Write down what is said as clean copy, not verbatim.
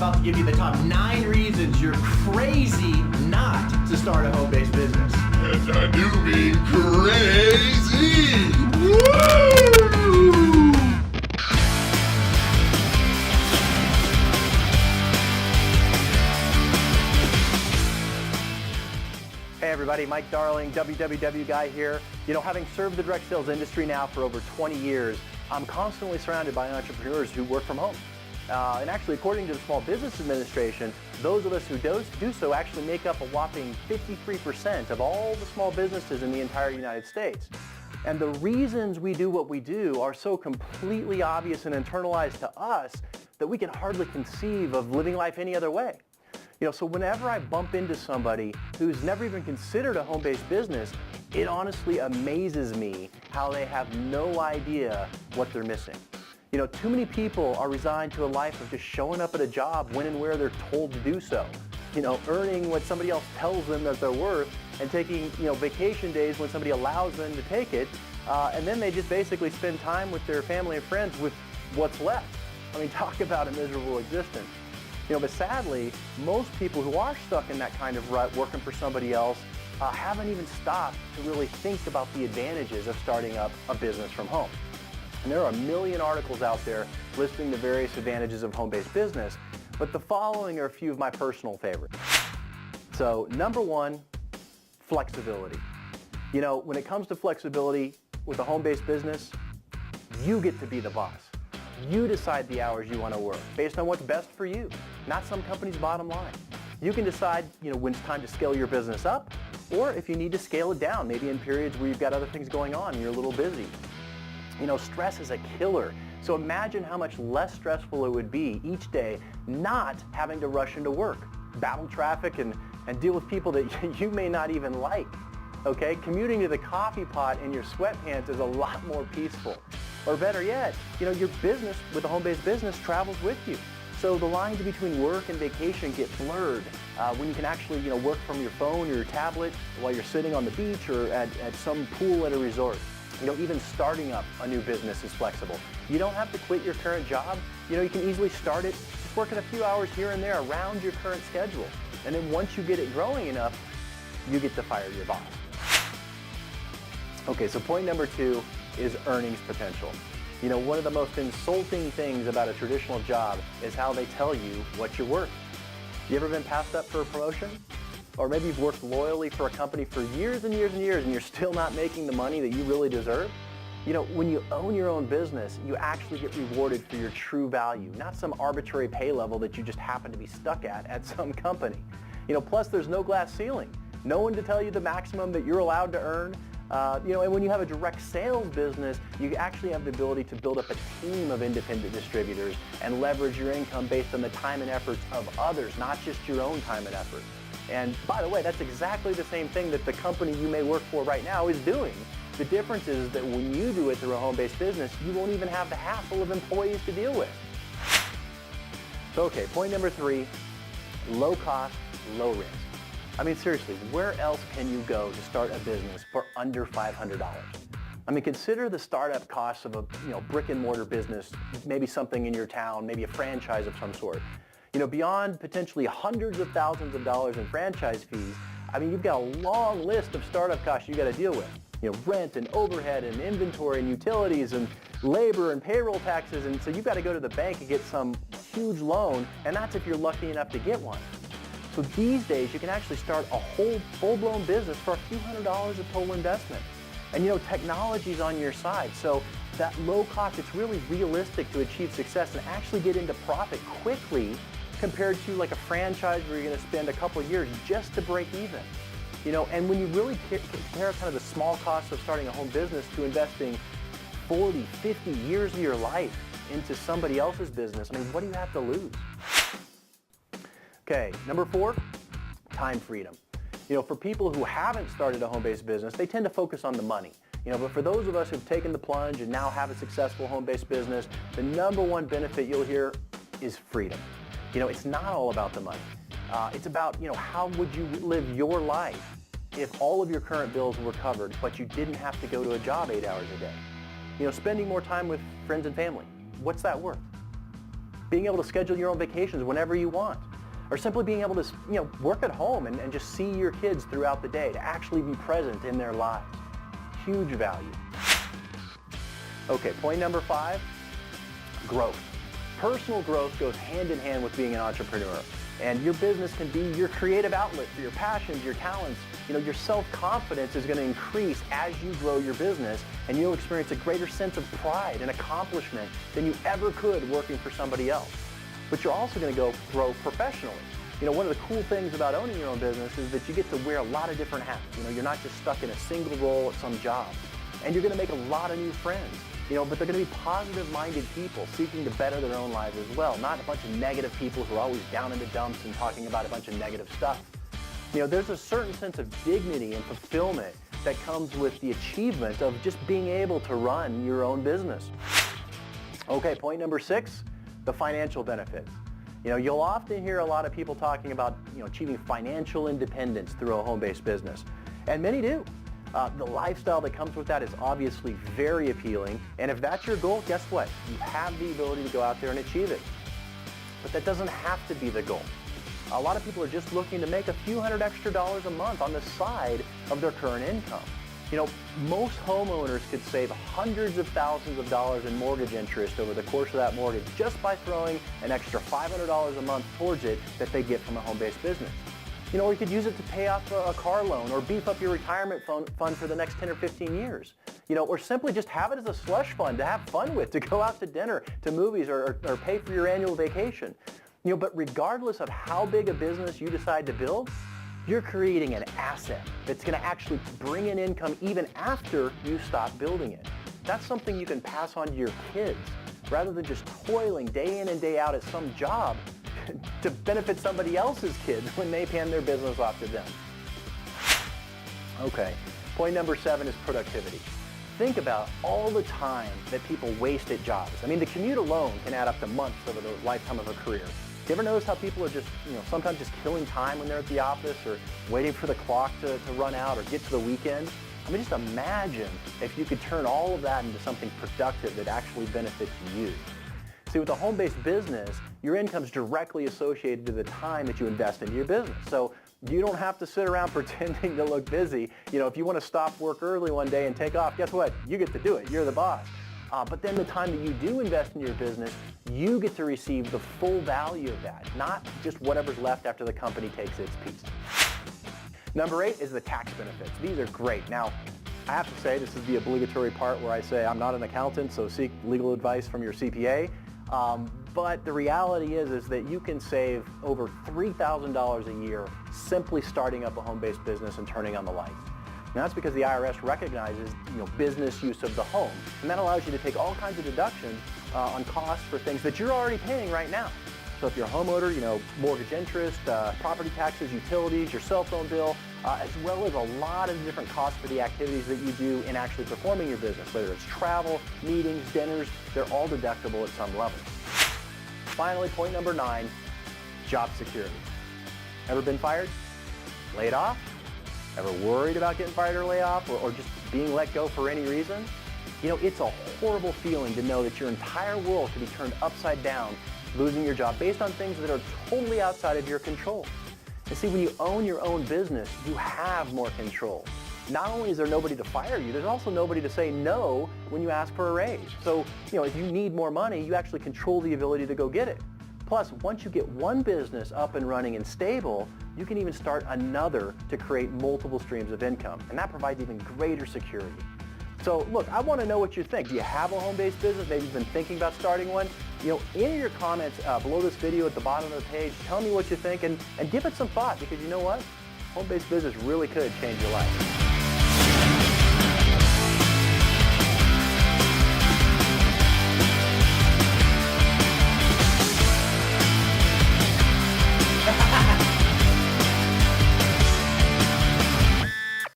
about to give you the top 9 reasons you're crazy not to start a home-based business. And I do mean crazy! Woo! Hey everybody, Mike Darling, WWW guy here. You know, having served the direct sales industry now for over 20 years, I'm constantly surrounded by entrepreneurs who work from home. And actually, according to the Small Business Administration, those of us who do so actually make up a whopping 53% of all the small businesses in the entire United States. And the reasons we do what we do are so completely obvious and internalized to us that we can hardly conceive of living life any other way. You know, so whenever I bump into somebody who's never even considered a home-based business, it honestly amazes me how they have no idea what they're missing. You know, too many people are resigned to a life of just showing up at a job when and where they're told to do so. You know, earning what somebody else tells them that they're worth and taking, vacation days when somebody allows them to take it. And then they just basically spend time with their family and friends with what's left. I mean, talk about a miserable existence. But sadly, most people who are stuck in that kind of rut working for somebody else haven't even stopped to really think about the advantages of starting up a business from home. And there are a million articles out there listing the various advantages of home-based business, but the following are a few of my personal favorites. So, number one, flexibility. When it comes to flexibility with a home-based business, you get to be the boss. You decide the hours you want to work based on what's best for you, not some company's bottom line. You can decide, when it's time to scale your business up, or if you need to scale it down, maybe in periods where you've got other things going on and you're a little busy. Stress is a killer. So imagine how much less stressful it would be each day not having to rush into work, battle traffic, and deal with people that you may not even like. Okay? Commuting to the coffee pot in your sweatpants is a lot more peaceful. Or better yet, your business with a home-based business travels with you. So the lines between work and vacation get blurred when you can actually, work from your phone or your tablet while you're sitting on the beach or at some pool at a resort. Even starting up a new business is flexible. You don't have to quit your current job. You can easily start it, just working a few hours here and there around your current schedule. And then once you get it growing enough, you get to fire your boss. Okay, so point number 2 is earnings potential. One of the most insulting things about a traditional job is how they tell you what you're worth. You ever been passed up for a promotion? Or maybe you've worked loyally for a company for years and years and years and you're still not making the money that you really deserve? When you own your own business, you actually get rewarded for your true value, not some arbitrary pay level that you just happen to be stuck at some company. Plus there's no glass ceiling. No one to tell you the maximum that you're allowed to earn. And when you have a direct sales business, you actually have the ability to build up a team of independent distributors and leverage your income based on the time and efforts of others, not just your own time and effort. And by the way, that's exactly the same thing that the company you may work for right now is doing. The difference is that when you do it through a home-based business, you won't even have the hassle of employees to deal with. So, okay, point number 3, low cost, low risk. I mean, seriously, where else can you go to start a business for under $500? I mean, consider the startup costs of a brick and mortar business, maybe something in your town, maybe a franchise of some sort. Beyond potentially hundreds of thousands of dollars in franchise fees, I mean, you've got a long list of startup costs you got to deal with. Rent and overhead and inventory and utilities and labor and payroll taxes. And so you've got to go to the bank and get some huge loan, and that's if you're lucky enough to get one. So these days, you can actually start a whole full-blown business for a few $100s of total investment. And technology's on your side. So that low cost, it's really realistic to achieve success and actually get into profit quickly compared to like a franchise where you're going to spend a couple of years just to break even. And when you really compare kind of the small costs of starting a home business to investing 40, 50 years of your life into somebody else's business, I mean, what do you have to lose? Okay, number 4, time freedom. For people who haven't started a home-based business, they tend to focus on the money. But for those of us who've taken the plunge and now have a successful home-based business, the number one benefit you'll hear is freedom. It's not all about the money. It's about, how would you live your life if all of your current bills were covered, but you didn't have to go to a job 8 hours a day? Spending more time with friends and family. What's that worth? being able to schedule your own vacations whenever you want, or simply being able to work at home and just see your kids throughout the day, to actually be present in their lives. Huge value. Okay, point number 5, growth. Personal growth goes hand in hand with being an entrepreneur. And your business can be your creative outlet for your passions, your talents. Your self-confidence is going to increase as you grow your business, and you'll experience a greater sense of pride and accomplishment than you ever could working for somebody else. But you're also going to grow professionally. One of the cool things about owning your own business is that you get to wear a lot of different hats. You're not just stuck in a single role at some job. And you're going to make a lot of new friends. But they're going to be positive-minded people seeking to better their own lives as well, not a bunch of negative people who are always down in the dumps and talking about a bunch of negative stuff. There's a certain sense of dignity and fulfillment that comes with the achievement of just being able to run your own business. Okay, point number 6, the financial benefits. You'll often hear a lot of people talking about, achieving financial independence through a home-based business, and many do. The lifestyle that comes with that is obviously very appealing, and if that's your goal, guess what? You have the ability to go out there and achieve it. But that doesn't have to be the goal. A lot of people are just looking to make a few $100 extra a month on the side of their current income. Most homeowners could save hundreds of thousands of dollars in mortgage interest over the course of that mortgage just by throwing an extra $500 a month towards it that they get from a home-based business. Or you could use it to pay off a car loan, or beef up your retirement fund for the next 10 or 15 years. Or simply just have it as a slush fund to have fun with, to go out to dinner, to movies, or pay for your annual vacation. But regardless of how big a business you decide to build, you're creating an asset that's going to actually bring in income even after you stop building it. That's something you can pass on to your kids, rather than just toiling day in and day out at some job to benefit somebody else's kids when they hand their business off to them. Okay, point number 7 is productivity. Think about all the time that people waste at jobs. The commute alone can add up to months over the lifetime of a career. You ever notice how people are just, sometimes just killing time when they're at the office, or waiting for the clock to run out or get to the weekend? Just imagine if you could turn all of that into something productive that actually benefits you. See, with a home-based business, your income's directly associated to the time that you invest into your business. So you don't have to sit around pretending to look busy. If you want to stop work early one day and take off, guess what? You get to do it. You're the boss. But then the time that you do invest in your business, you get to receive the full value of that, not just whatever's left after the company takes its piece. Number 8 is the tax benefits. These are great. Now, I have to say, this is the obligatory part where I say I'm not an accountant, so seek legal advice from your CPA. But the reality is that you can save over $3,000 a year simply starting up a home-based business and turning on the lights. And that's because the IRS recognizes business use of the home, and that allows you to take all kinds of deductions on costs for things that you're already paying right now. So if you're a homeowner, mortgage interest, property taxes, utilities, your cell phone bill, as well as a lot of different costs for the activities that you do in actually performing your business, whether it's travel, meetings, dinners, they're all deductible at some level. Finally, point number 9, job security. Ever been fired? Laid off? Ever worried about getting fired or laid off, or just being let go for any reason? It's a horrible feeling to know that your entire world could be turned upside down, losing your job based on things that are totally outside of your control. And see, when you own your own business, you have more control. Not only is there nobody to fire you, there's also nobody to say no when you ask for a raise. So, if you need more money, you actually control the ability to go get it. Plus, once you get one business up and running and stable, you can even start another to create multiple streams of income. And that provides even greater security. So look, I want to know what you think. Do you have a home-based business? Maybe you've been thinking about starting one? In your comments below this video at the bottom of the page, tell me what you think and give it some thought, because you know what? Home-based business really could change your life.